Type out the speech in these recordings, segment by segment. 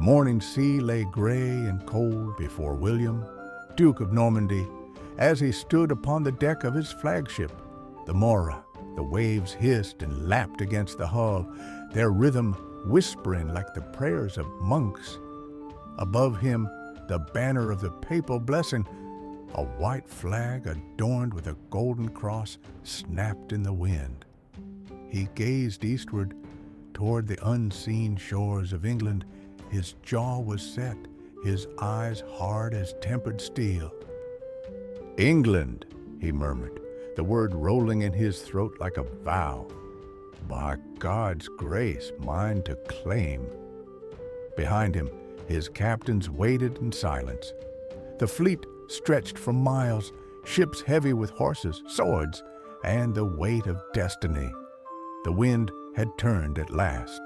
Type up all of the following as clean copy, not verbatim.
morning sea lay gray and cold before William, Duke of Normandy, as he stood upon the deck of his flagship, the Mora. The waves hissed and lapped against the hull, their rhythm whispering like the prayers of monks. Above him, the banner of the papal blessing, a white flag adorned with a golden cross, snapped in the wind. He gazed eastward toward the unseen shores of England. His jaw was set, his eyes hard as tempered steel. "England," he murmured, the word rolling in his throat like a vow. "By God's grace, mine to claim." Behind him, his captains waited in silence. The fleet stretched for miles, ships heavy with horses, swords, and the weight of destiny. The wind had turned at last.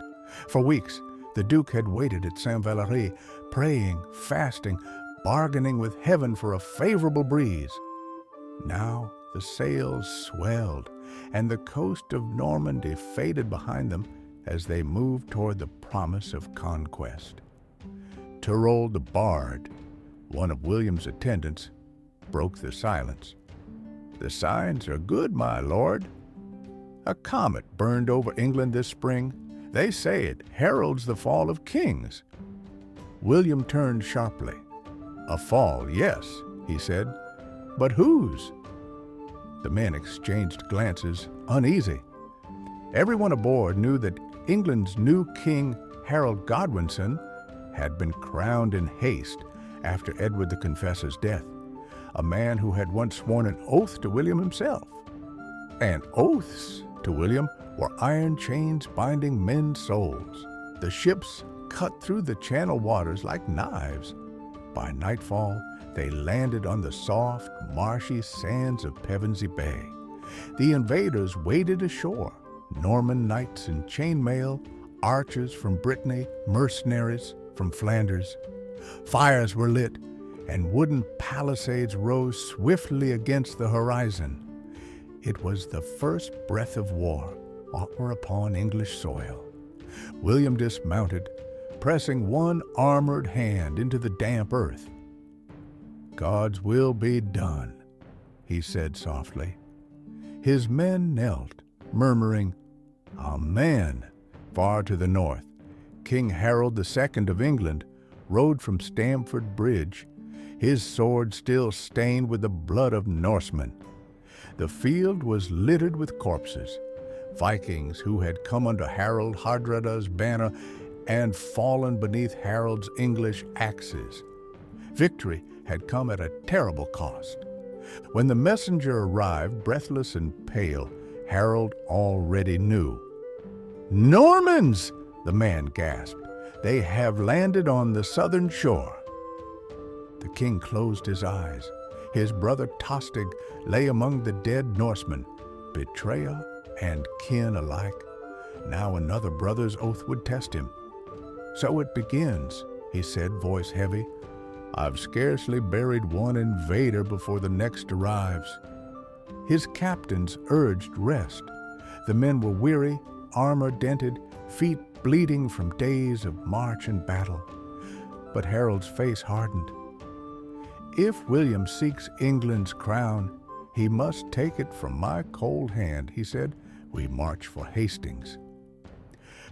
For weeks, the Duke had waited at Saint-Valery, praying, fasting, bargaining with heaven for a favorable breeze. Now the sails swelled, and the coast of Normandy faded behind them as they moved toward the promise of conquest. Harold the Bard, one of William's attendants, broke the silence. "The signs are good, my lord. A comet burned over England this spring. They say it heralds the fall of kings." William turned sharply. "A fall, yes," he said, "but whose?" The men exchanged glances, uneasy. Everyone aboard knew that England's new King Harold Godwinson had been crowned in haste after Edward the Confessor's death, a man who had once sworn an oath to William himself. And oaths to William were iron chains binding men's souls. The ships cut through the channel waters like knives. By nightfall, they landed on the soft, marshy sands of Pevensey Bay. The invaders waded ashore, Norman knights in chainmail, archers from Brittany, mercenaries from Flanders. Fires were lit, and wooden palisades rose swiftly against the horizon. It was the first breath of war upon English soil. William dismounted, pressing one armored hand into the damp earth. "God's will be done," he said softly. His men knelt, murmuring, "Amen." Far to the north, King Harold II of England rode from Stamford Bridge, his sword still stained with the blood of Norsemen. The field was littered with corpses, Vikings who had come under Harold Hardrada's banner and fallen beneath Harold's English axes. Victory had come at a terrible cost. When the messenger arrived, breathless and pale, Harold already knew. "Normans!" the man gasped. "They have landed on the southern shore." The king closed his eyes. His brother Tostig lay among the dead Norsemen, betrayer and kin alike. Now another brother's oath would test him. "So it begins," he said, voice heavy. "I've scarcely buried one invader before the next arrives." His captains urged rest. The men were weary, armor dented, feet bleeding from days of march and battle. But Harold's face hardened. "If William seeks England's crown, he must take it from my cold hand," he said. "We march for Hastings."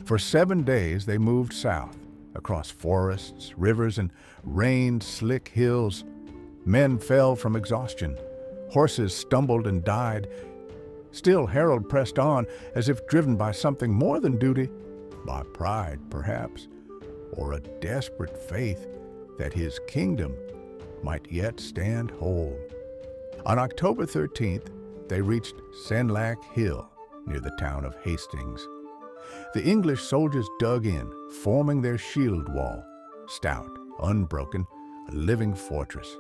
For 7 days they moved south, across forests, rivers, and rain-slick hills. Men fell from exhaustion. Horses stumbled and died. Still Harold pressed on, as if driven by something more than duty, by pride, perhaps, or a desperate faith that his kingdom might yet stand whole. On October 13th, they reached Senlac Hill, near the town of Hastings. The English soldiers dug in, forming their shield wall, stout, unbroken, a living fortress.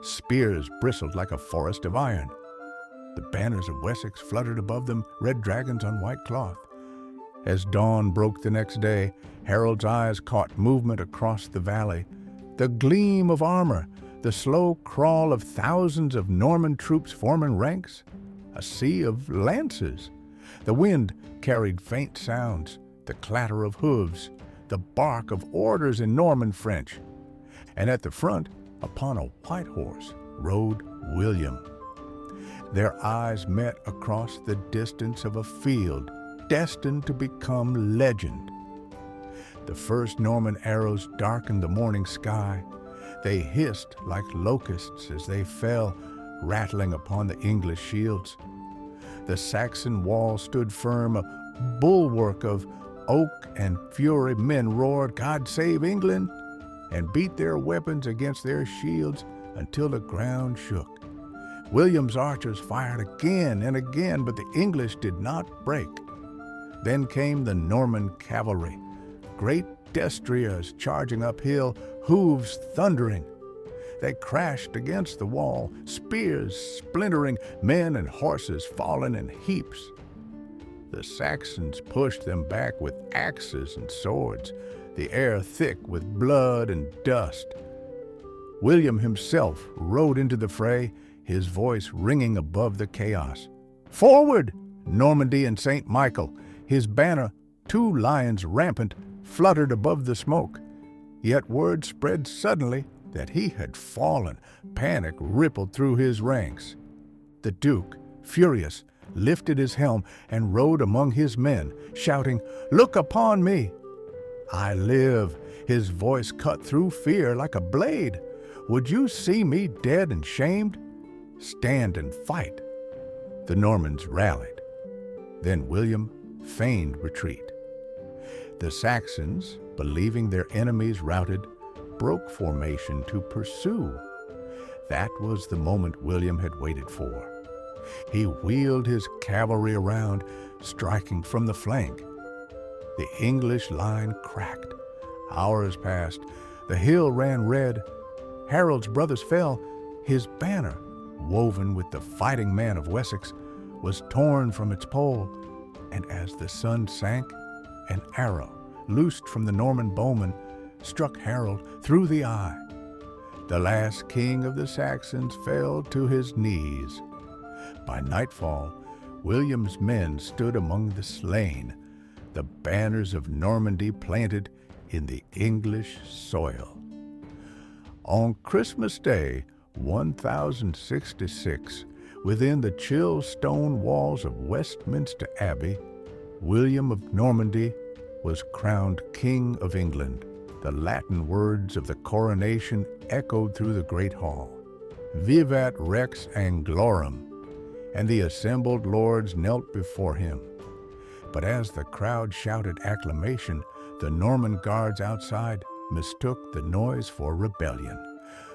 Spears bristled like a forest of iron. The banners of Wessex fluttered above them, red dragons on white cloth. As dawn broke the next day, Harold's eyes caught movement across the valley. The gleam of armor, the slow crawl of thousands of Norman troops forming ranks, a sea of lances. The wind carried faint sounds, the clatter of hooves, the bark of orders in Norman French. And at the front, upon a white horse, rode William. Their eyes met across the distance of a field destined to become legend. The first Norman arrows darkened the morning sky. They hissed like locusts as they fell, rattling upon the English shields. The Saxon wall stood firm, a bulwark of oak and fury. Men roared, "God save England!" and beat their weapons against their shields until the ground shook. William's archers fired again and again, but the English did not break. Then came the Norman cavalry, great destriers charging uphill, hooves thundering. They crashed against the wall, spears splintering, men and horses falling in heaps. The Saxons pushed them back with axes and swords, the air thick with blood and dust. William himself rode into the fray, his voice ringing above the chaos. "Forward, Normandy and St. Michael!" His banner, two lions rampant, fluttered above the smoke. Yet word spread suddenly that he had fallen. Panic rippled through his ranks. The Duke, furious, lifted his helm and rode among his men, shouting, "Look upon me! I live!" His voice cut through fear like a blade. "Would you see me dead and shamed? Stand and fight." The Normans rallied. Then William feigned retreat. The Saxons, believing their enemies routed, broke formation to pursue. That was the moment William had waited for. He wheeled his cavalry around, striking from the flank. The English line cracked. Hours passed. The hill ran red. Harold's brothers fell. His banner, woven with the fighting man of Wessex, was torn from its pole. And as the sun sank, an arrow, loosed from the Norman bowman, struck Harold through the eye. The last king of the Saxons fell to his knees. By nightfall, William's men stood among the slain, the banners of Normandy planted in the English soil. On Christmas Day, 1066, within the chill stone walls of Westminster Abbey, William of Normandy was crowned King of England. The Latin words of the coronation echoed through the great hall. Vivat Rex Anglorum, and the assembled lords knelt before him. But as the crowd shouted acclamation, the Norman guards outside mistook the noise for rebellion.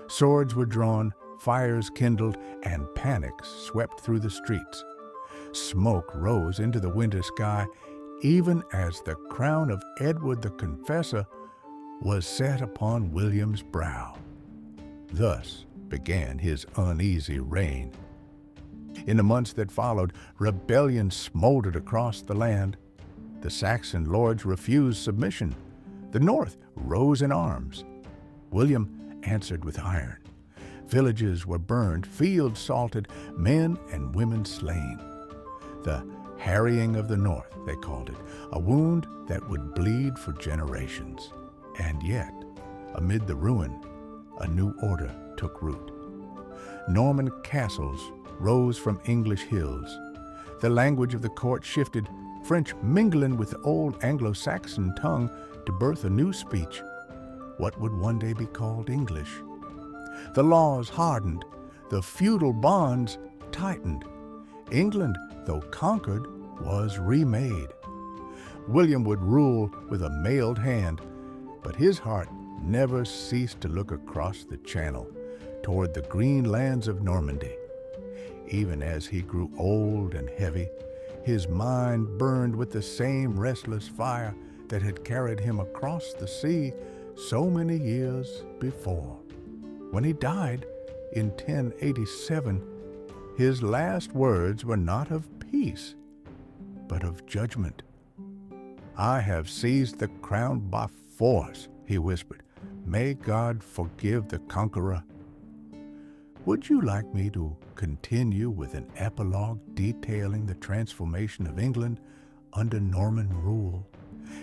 Swords were drawn, fires kindled, and panic swept through the streets. Smoke rose into the winter sky, even as the crown of Edward the Confessor was set upon William's brow. Thus began his uneasy reign. In the months that followed, rebellion smoldered across the land. The Saxon lords refused submission. The North rose in arms. William answered with iron. Villages were burned, fields salted, men and women slain. The harrying of the North, they called it, a wound that would bleed for generations. And yet, amid the ruin, a new order took root. Norman castles rose from English hills. The language of the court shifted, French mingling with the old Anglo-Saxon tongue to birth a new speech, what would one day be called English. The laws hardened, the feudal bonds tightened. England, though conquered, was remade. William would rule with a mailed hand, but his heart never ceased to look across the channel toward the green lands of Normandy. Even as he grew old and heavy, his mind burned with the same restless fire that had carried him across the sea so many years before. When he died in 1087, his last words were not of peace, but of judgment. "I have seized the crown by force," he whispered. "May God forgive the conqueror." Would you like me to continue with an epilogue detailing the transformation of England under Norman rule?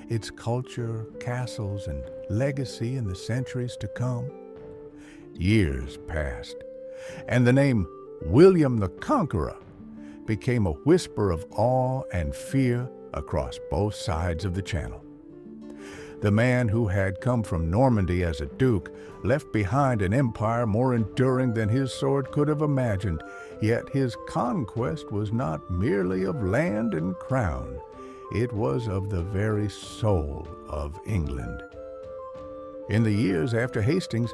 its culture, castles, and legacy in the centuries to come. Years passed, and the name William the Conqueror became a whisper of awe and fear across both sides of the Channel. The man who had come from Normandy as a duke left behind an empire more enduring than his sword could have imagined, yet his conquest was not merely of land and crown. It was of the very soul of England. In the years after Hastings,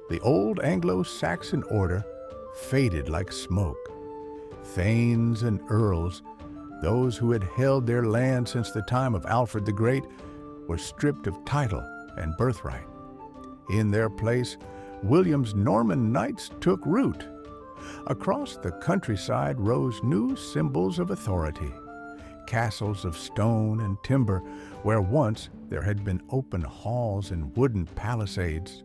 the old Anglo-Saxon order faded like smoke. Thanes and earls, those who had held their land since the time of Alfred the Great, were stripped of title and birthright. In their place, William's Norman knights took root. Across the countryside rose new symbols of authority, castles of stone and timber where once there had been open halls and wooden palisades.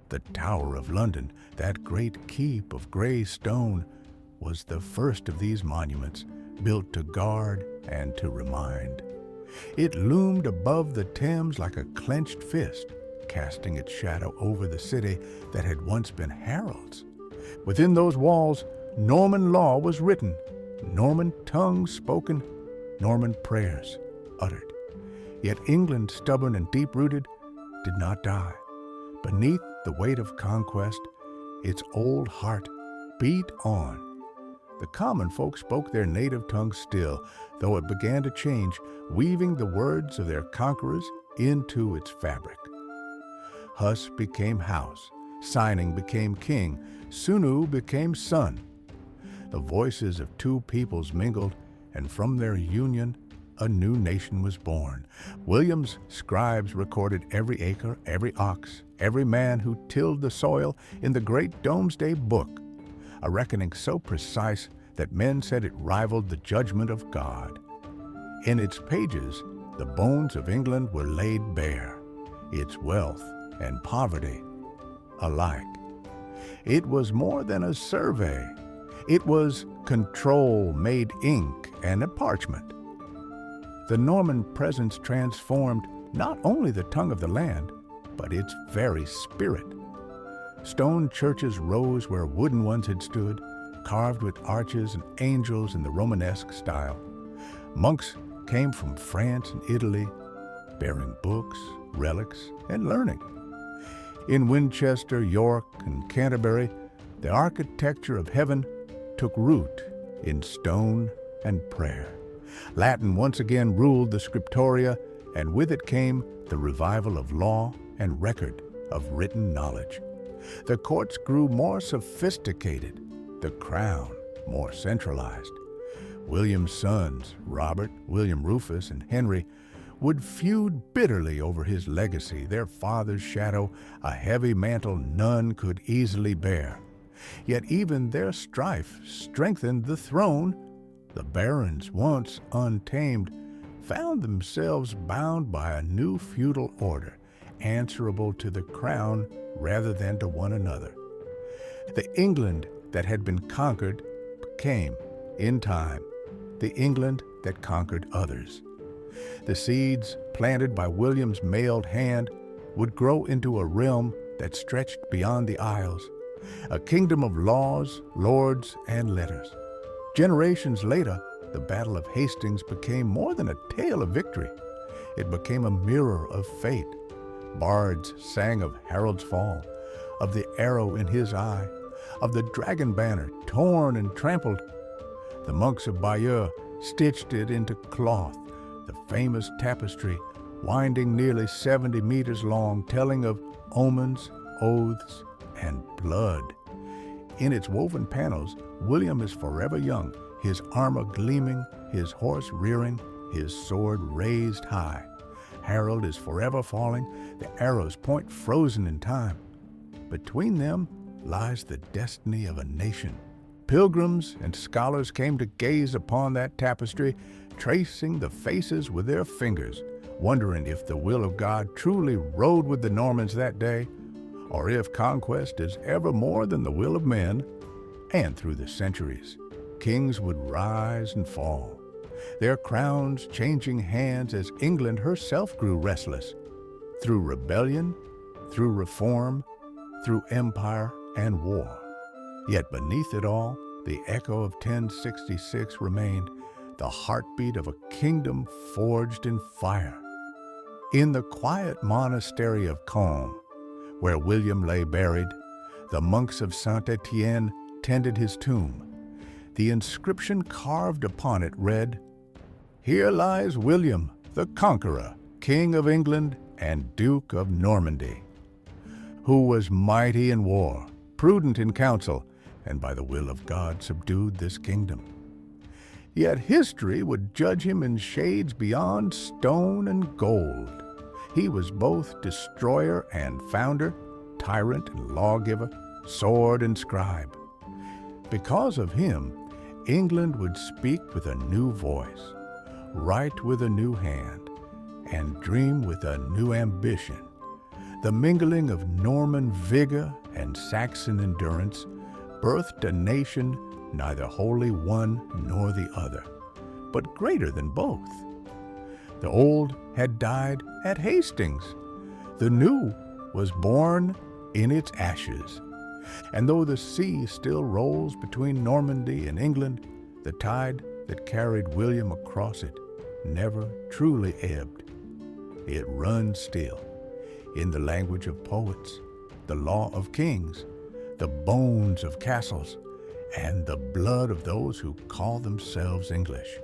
The Tower of London, that great keep of grey stone, was the first of these monuments, built to guard and to remind. It loomed above the Thames like a clenched fist, casting its shadow over the city that had once been Harold's. Within those walls, Norman law was written, Norman tongues spoken, Norman prayers uttered. Yet England, stubborn and deep-rooted, did not die. Beneath the weight of conquest, its old heart beat on. The common folk spoke their native tongue still, though it began to change, weaving the words of their conquerors into its fabric. Hus became house, Signing became king, Sunu became son. The voices of two peoples mingled, and from their union a new nation was born. William's scribes recorded every acre, every ox, every man who tilled the soil in the great Domesday Book, a reckoning so precise that men said it rivaled the judgment of God. In its pages, the bones of England were laid bare, its wealth and poverty alike. It was more than a survey. It was control made ink and a parchment. The Norman presence transformed not only the tongue of the land, but its very spirit. Stone churches rose where wooden ones had stood, carved with arches and angels in the Romanesque style. Monks came from France and Italy, bearing books, relics, and learning. In Winchester, York, and Canterbury, the architecture of heaven took root in stone and prayer. Latin once again ruled the scriptoria, and with it came the revival of law and record of written knowledge. The courts grew more sophisticated, the crown more centralized. William's sons, Robert, William Rufus, and Henry, would feud bitterly over his legacy, their father's shadow, a heavy mantle none could easily bear. Yet even their strife strengthened the throne. The barons, once untamed, found themselves bound by a new feudal order, answerable to the crown rather than to one another. The England that had been conquered became, in time, the England that conquered others. The seeds planted by William's mailed hand would grow into a realm that stretched beyond the Isles, a kingdom of laws, lords, and letters. Generations later, the Battle of Hastings became more than a tale of victory. It became a mirror of fate. Bards sang of Harold's fall, of the arrow in his eye, of the dragon banner torn and trampled. The monks of Bayeux stitched it into cloth, the famous tapestry, winding nearly 70 meters long, telling of omens, oaths, and blood. In its woven panels, William is forever young, his armor gleaming, his horse rearing, his sword raised high. Harold is forever falling, the arrows point frozen in time. Between them lies the destiny of a nation. Pilgrims and scholars came to gaze upon that tapestry, tracing the faces with their fingers, wondering if the will of God truly rode with the Normans that day, or if conquest is ever more than the will of men. And through the centuries, kings would rise and fall, their crowns changing hands as England herself grew restless, through rebellion, through reform, through empire and war. Yet beneath it all, the echo of 1066 remained, the heartbeat of a kingdom forged in fire. In the quiet monastery of Caen, where William lay buried, the monks of Saint-Étienne tended his tomb. The inscription carved upon it read, "Here lies William, the Conqueror, King of England and Duke of Normandy, who was mighty in war, prudent in council, and by the will of God subdued this kingdom." Yet history would judge him in shades beyond stone and gold. He was both destroyer and founder, tyrant and lawgiver, sword and scribe. Because of him, England would speak with a new voice, write with a new hand, and dream with a new ambition. The mingling of Norman vigor and Saxon endurance birthed a nation neither wholly one nor the other, but greater than both. The old had died at Hastings. The new was born in its ashes. And though the sea still rolls between Normandy and England, the tide that carried William across it never truly ebbed. It runs still, in the language of poets, the law of kings, the bones of castles, and the blood of those who call themselves English.